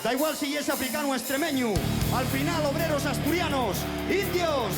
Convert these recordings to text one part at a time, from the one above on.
Da igual si es africano o extremeño. Al final, obreros asturianos, indios.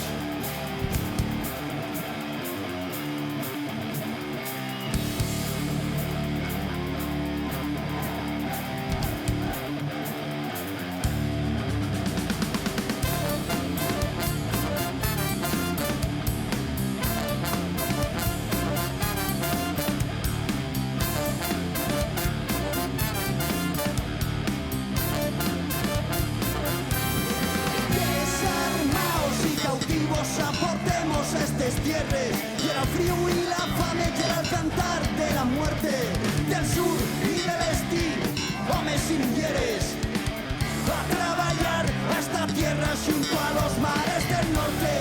Aportemos estes tierres y el frío y la fame y el cantar de la muerte del sur y del este, hombres y mujeres a trabajar a esta tierra junto a los mares del norte.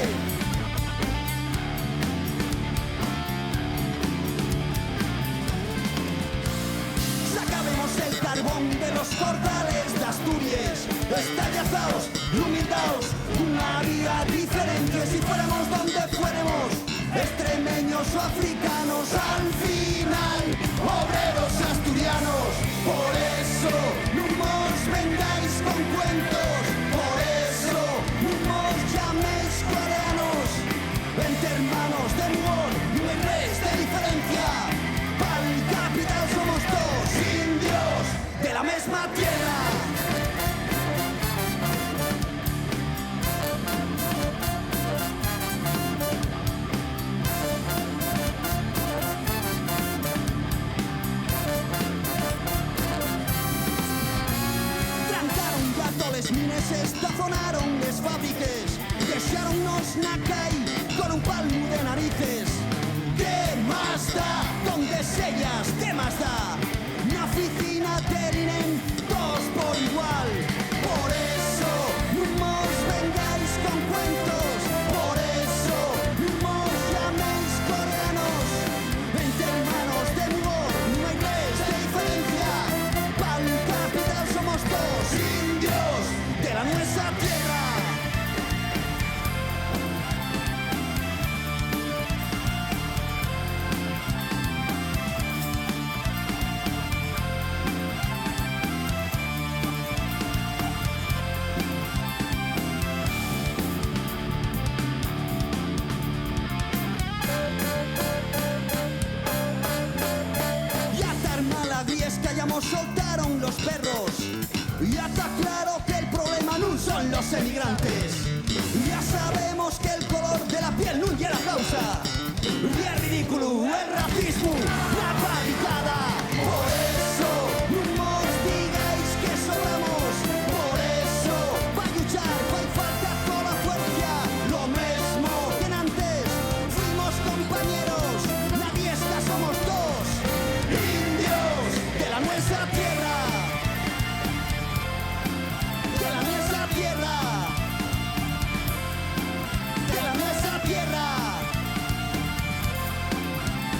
Sacabemos el carbón de los cordales de Asturias, estallazaos, humildaos, una vida diferente si fuéramos donde fuéramos, extremeños o africanos, al final, obreros asturianos. Por eso, no nos vengáis con cuentos, por eso, no nos llaméis coreanos, entre hermanos de humor, no hay res de diferencia, pa'l capital somos todos indios de la misma tierra. Les mines estazonaron les fábricas, deixaronnos na calle con un palmo de narices. ¿Qué más da? ¿Dónde sellas? ¿Qué más da? Na oficina terinen todos por igual. Por eso no nos vengáis con cuentos, por eso no nos llaméis coreanos. Entre hermanos de humor no hay res de diferencia, pa'l capital somos todos indios de la nuestra tierra. Ya tan maladíes que hayamos soltaron los perros. Ya está claro que el problema no son los emigrantes. Ya sabemos que el color de la piel no es la causa. Y es ridículo, el racismo, la barricada. Por eso no nos digáis que sobramos. Por eso va a luchar, va a falta toda la fuerza. Lo mismo que antes, fuimos compañeros. Nadie está, somos dos indios de la nuestra tierra. De la nuestra tierra, de la nuestra tierra,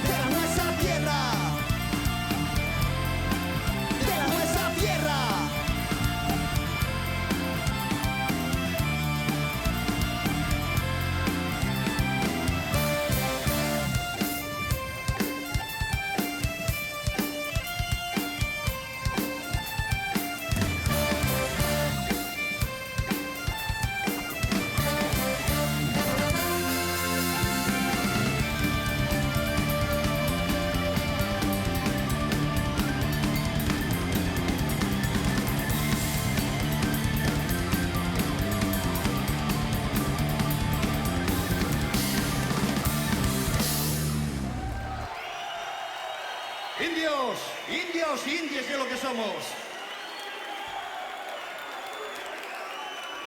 de la nuestra tierra, de la nuestra tierra. Indios, indios, indies de lo que somos.